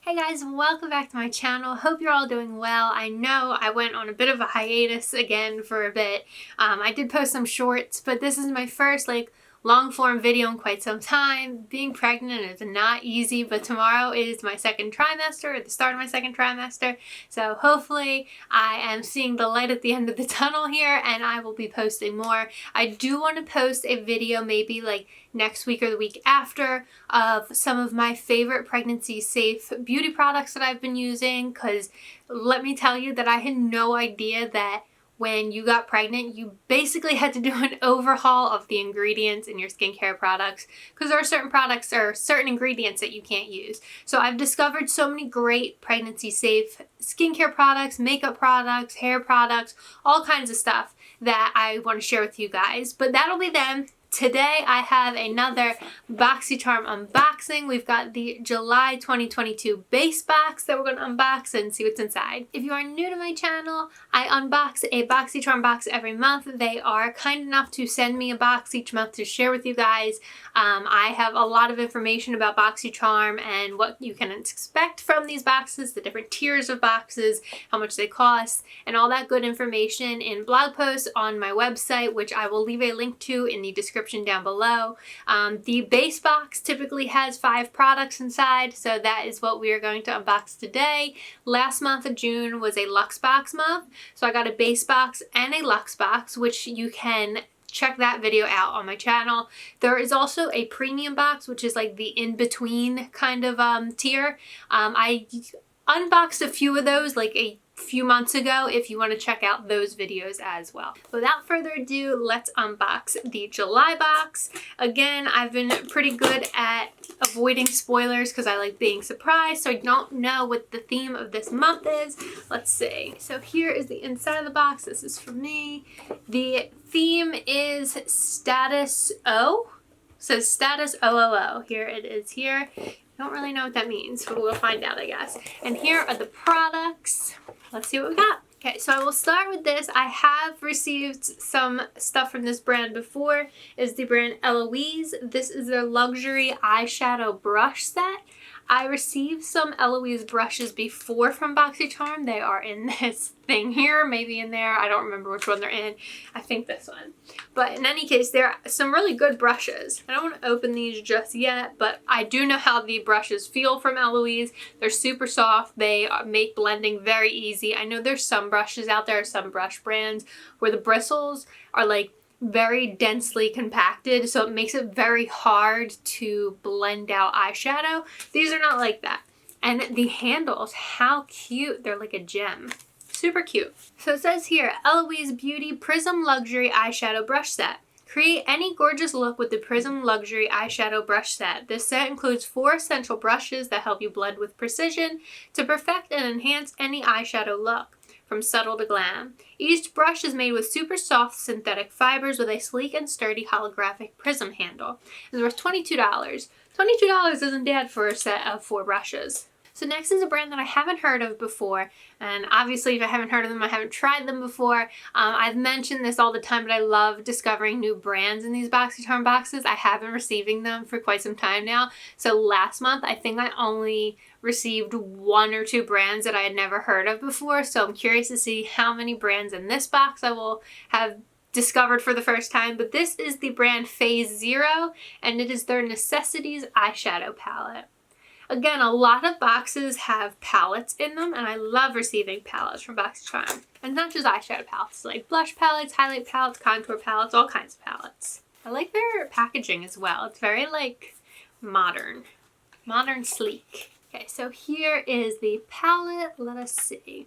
Hey guys, welcome back to my channel. Hope you're all doing well. I know I went on a bit of a hiatus again for a bit. I did post some shorts, but this is my first long form video in quite some time. Being pregnant is not easy, but tomorrow is my second trimester, or the start of my second trimester. So hopefully I am seeing the light at the end of the tunnel here and I will be posting more. I do want to post a video maybe next week or the week after of some of my favorite pregnancy safe beauty products that I've been using, because let me tell you that I had no idea that when you got pregnant, you basically had to do an overhaul of the ingredients in your skincare products, because there are certain products or certain ingredients that you can't use. So I've discovered so many great pregnancy safe skincare products, makeup products, hair products, all kinds of stuff that I want to share with you guys. But that'll be then. Today I have another Boxycharm unboxing. We've got the July 2022 base box that we're going to unbox and see what's inside. If you are new to my channel, I unbox a Boxycharm box every month. They are kind enough to send me a box each month to share with you guys. I have a lot of information about Boxycharm and what you can expect from these boxes, the different tiers of boxes, how much they cost, and all that good information in blog posts on my website, which I will leave a link to in the description down below. The base box typically has 5 products inside, so that is what we are going to unbox today. Last month of June was a Luxe box month, so I got a base box and a Luxe box, which you can check that video out on my channel. There is also a premium box, which is like the in-between kind of tier. I unboxed a few of those like a few months ago if you want to check out those videos as well. Without further ado, let's unbox the July box. Again, I've been pretty good at avoiding spoilers because I like being surprised, so I don't know what the theme of this month is. Let's see. So here is the inside of the box. This is for me. The theme is Status O. So Status OOO. Here it is here. Don't really know what that means, but we'll find out, I guess. And here are the products. Let's see what we got. Okay, so I will start with this. I have received some stuff from this brand before. It's the brand Eloise. This is their luxury eyeshadow brush set. I received some Eloise brushes before from Boxycharm. They are in this thing here, maybe in there. I don't remember which one they're in. I think this one. But in any case, there are some really good brushes. I don't want to open these just yet, but I do know how the brushes feel from Eloise. They're super soft. They make blending very easy. I know there's some brushes out there, some brush brands, where the bristles are very densely compacted, so it makes it very hard to blend out eyeshadow. These are not like that. And the handles, how cute. They're like a gem. Super cute. So it says here, Eloise Beauty Prism Luxury Eyeshadow Brush Set. Create any gorgeous look with the Prism Luxury Eyeshadow Brush Set. This set includes 4 essential brushes that help you blend with precision to perfect and enhance any eyeshadow look, from subtle to glam. Each brush is made with super soft synthetic fibers with a sleek and sturdy holographic prism handle. It's worth $22. $22 isn't bad for a set of 4 brushes. So next is a brand that I haven't heard of before, and obviously if I haven't heard of them, I haven't tried them before. I've mentioned this all the time, but I love discovering new brands in these Boxycharm boxes. I have been receiving them for quite some time now. So last month, I think I only received 1 or 2 brands that I had never heard of before, so I'm curious to see how many brands in this box I will have discovered for the first time. But this is the brand Phase Zero, and it is their Necessities eyeshadow palette. Again, a lot of boxes have palettes in them, and I love receiving palettes from Boxycharm. And not just eyeshadow palettes, like blush palettes, highlight palettes, contour palettes, all kinds of palettes. I like their packaging as well. It's very modern sleek. Okay, so here is the palette. Let us see.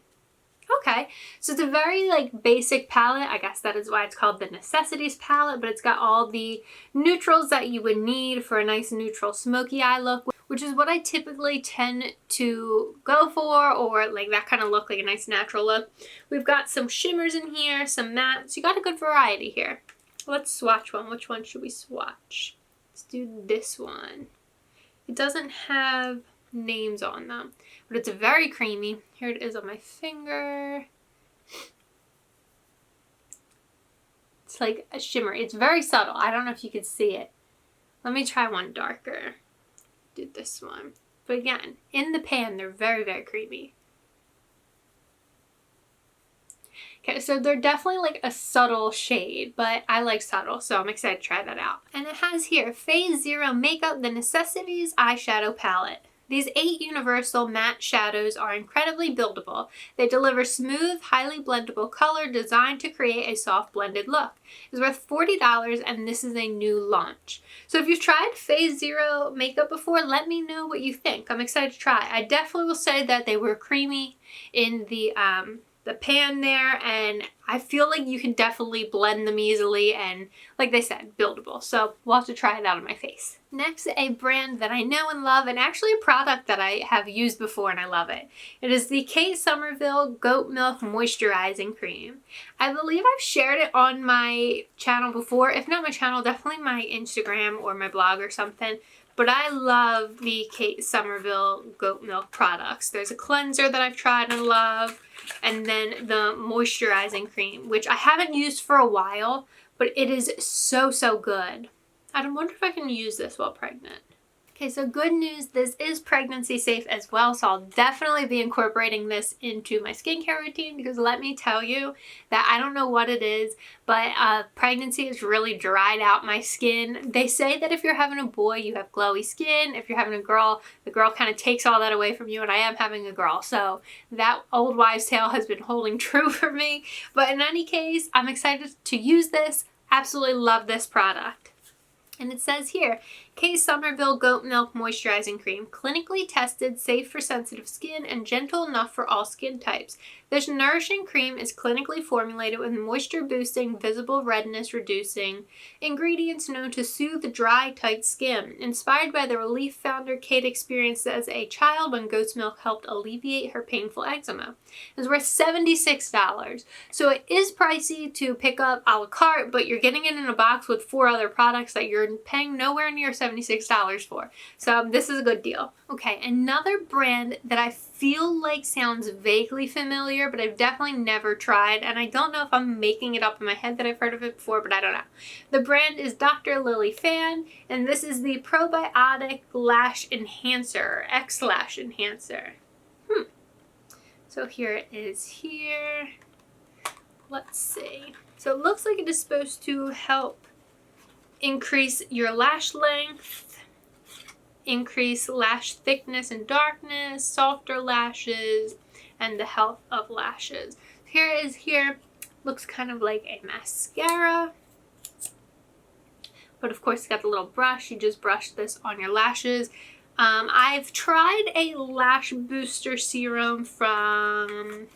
Okay, so it's a very basic palette. I guess that is why it's called the Necessities palette, but it's got all the neutrals that you would need for a nice neutral smoky eye look, which is what I typically tend to go for, or that kind of look, like a nice natural look. We've got some shimmers in here, some mattes. You got a good variety here. Let's swatch one. Which one should we swatch? Let's do this one. It doesn't have names on them, but it's very creamy. Here it is on my finger. It's like a shimmer. It's very subtle. I don't know if you can see it. Let me try one darker. Do this one. But again, in the pan, they're very, very creamy. Okay, so they're definitely like a subtle shade, but I like subtle, so I'm excited to try that out. And it has here, Phase Zero Makeup, the Necessities Eyeshadow Palette. These 8 universal matte shadows are incredibly buildable. They deliver smooth, highly blendable color designed to create a soft blended look. It's worth $40 and this is a new launch. So if you've tried Phase Zero makeup before, let me know what you think. I'm excited to try. I definitely will say that they were creamy in the pan there, and I feel like you can definitely blend them easily and, like they said, buildable. So we'll have to try it out on my face. Next, a brand that I know and love, and actually a product that I have used before and I love it. It is the Somerville Goat Milk Moisturizing Cream. I believe I've shared it on my channel before. If not my channel, definitely my Instagram or my blog or something. But I love the Somerville Goat Milk products. There's a cleanser that I've tried and love, and then the moisturizing cream, which I haven't used for a while, but it is so, so good. I wonder if I can use this while pregnant. Okay, so good news, this is pregnancy safe as well, so I'll definitely be incorporating this into my skincare routine because let me tell you that I don't know what it is, but pregnancy has really dried out my skin. They say that if you're having a boy, you have glowy skin. If you're having a girl, the girl kind of takes all that away from you, and I am having a girl, so that old wives' tale has been holding true for me. But in any case, I'm excited to use this. Absolutely love this product. And it says here, Somerville Goat Milk Moisturizing Cream, clinically tested, safe for sensitive skin, and gentle enough for all skin types. This nourishing cream is clinically formulated with moisture-boosting, visible redness-reducing ingredients known to soothe dry, tight skin. Inspired by the Relief founder, Kate experienced as a child when goat's milk helped alleviate her painful eczema. It's worth $76. So it is pricey to pick up a la carte, but you're getting it in a box with 4 other products that you're paying nowhere near $76 for. So this is a good deal. Okay, another brand that I feel like sounds vaguely familiar, but I've definitely never tried, and I don't know if I'm making it up in my head that I've heard of it before, but I don't know. The brand is Dr. Lilly Fan, and this is the Probiotic Lash Enhancer, X-Lash Enhancer. So here it is here. Let's see. So it looks like it is supposed to help increase your lash length, increase lash thickness and darkness, softer lashes, and the health of lashes. Here it is here. Looks kind of like a mascara. But of course, it's got the little brush. You just brush this on your lashes. I've tried a lash booster serum from,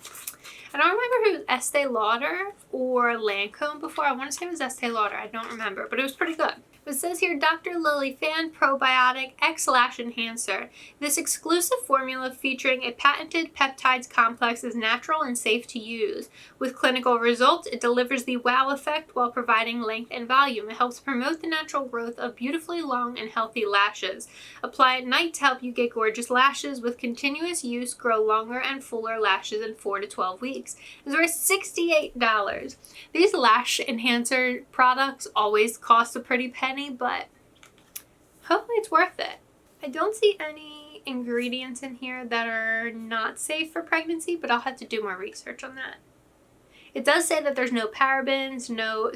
I don't remember if it was Estee Lauder or Lancome before. I want to say it was Estee Lauder. I don't remember, but it was pretty good. It says here, Dr. Lilly Fan Probiotic X-Lash Enhancer. This exclusive formula featuring a patented peptides complex is natural and safe to use. With clinical results, it delivers the wow effect while providing length and volume. It helps promote the natural growth of beautifully long and healthy lashes. Apply at night to help you get gorgeous lashes. With continuous use, grow longer and fuller lashes in 4 to 12 weeks. It's worth $68. These lash enhancer products always cost a pretty penny, but hopefully it's worth it. I don't see any ingredients in here that are not safe for pregnancy, but I'll have to do more research on that. It does say that there's no parabens, no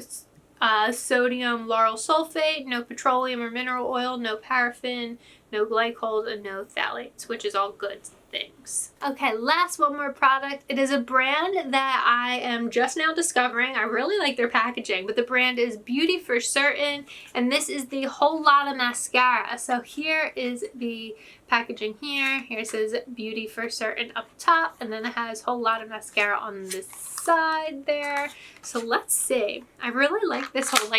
sodium lauryl sulfate, no petroleum or mineral oil, no paraffin, no glycols, and no phthalates, which is all good things. Okay, last one more product. It is a brand that I am just now discovering. I really like their packaging, but the brand is Beauty for Certain, and this is the Whole Lotta Mascara. So here is the packaging here. Here it says Beauty for Certain up top, and then it has Whole Lotta Mascara on this side there. So let's see. I really like this whole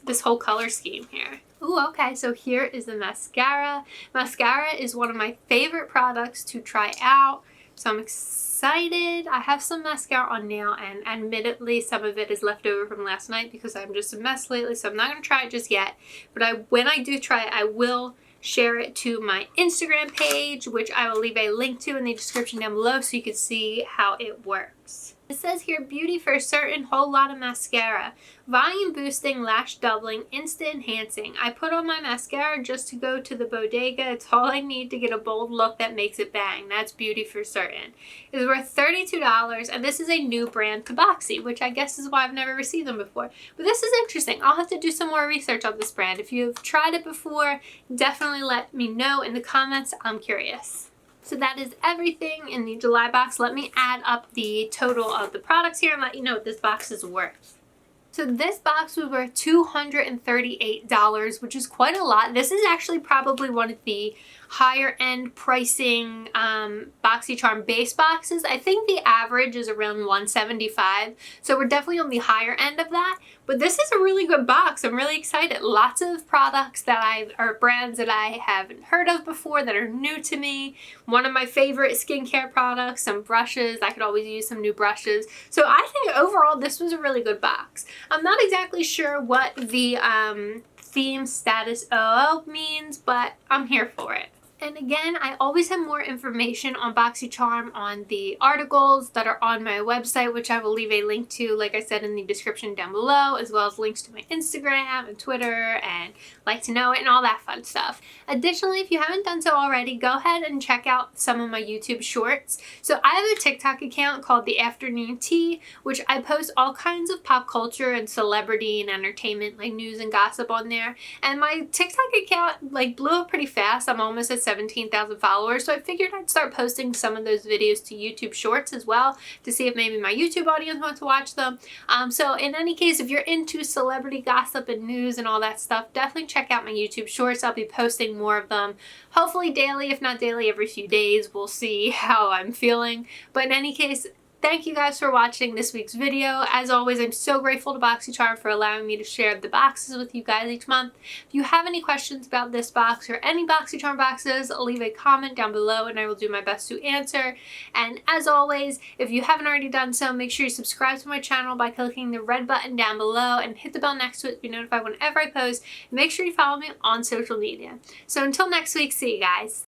this whole color scheme here. Ooh, okay, so here is the mascara. Mascara is one of my favorite products to try out, so I'm excited. I have some mascara on now, and admittedly, some of it is left over from last night because I'm just a mess lately, so I'm not going to try it just yet. But when I do try it, I will share it to my Instagram page, which I will leave a link to in the description down below so you can see how it works. It says here, beauty for certain, whole lot of mascara. Volume boosting, lash doubling, instant enhancing. I put on my mascara just to go to the bodega. It's all I need to get a bold look that makes it bang. That's beauty for certain. It's worth $32, and this is a new brand to Boxy, which I guess is why I've never received them before. But this is interesting. I'll have to do some more research on this brand. If you've tried it before, definitely let me know in the comments. I'm curious. So that is everything in the July box. Let me add up the total of the products here and let you know what this box is worth. So this box was worth $238, which is quite a lot. This is actually probably one of the higher end pricing Boxycharm base boxes. I think the average is around $175, so we're definitely on the higher end of that. But this is a really good box. I'm really excited. Lots of products or brands that I haven't heard of before that are new to me. One of my favorite skincare products, some brushes. I could always use some new brushes. So I think overall this was a really good box. I'm not exactly sure what the theme status OO means, but I'm here for it. And again, I always have more information on Boxycharm on the articles that are on my website, which I will leave a link to, like I said, in the description down below, as well as links to my Instagram and Twitter and Like to Know It and all that fun stuff. Additionally, if you haven't done so already, go ahead and check out some of my YouTube shorts. So I have a TikTok account called The Afternoon Tea, which I post all kinds of pop culture and celebrity and entertainment, like news and gossip on there. And my TikTok account blew up pretty fast. I'm almost at 17,000 followers, so I figured I'd start posting some of those videos to YouTube Shorts as well to see if maybe my YouTube audience wants to watch them. So in any case, if you're into celebrity gossip and news and all that stuff, definitely check out my YouTube Shorts. I'll be posting more of them, hopefully daily, if not daily, every few days. We'll see how I'm feeling. But in any case, thank you guys for watching this week's video. As always, I'm so grateful to Boxycharm for allowing me to share the boxes with you guys each month. If you have any questions about this box or any Boxycharm boxes, leave a comment down below and I will do my best to answer. And as always, if you haven't already done so, make sure you subscribe to my channel by clicking the red button down below and hit the bell next to it to be notified whenever I post. Make sure you follow me on social media. So until next week, see you guys.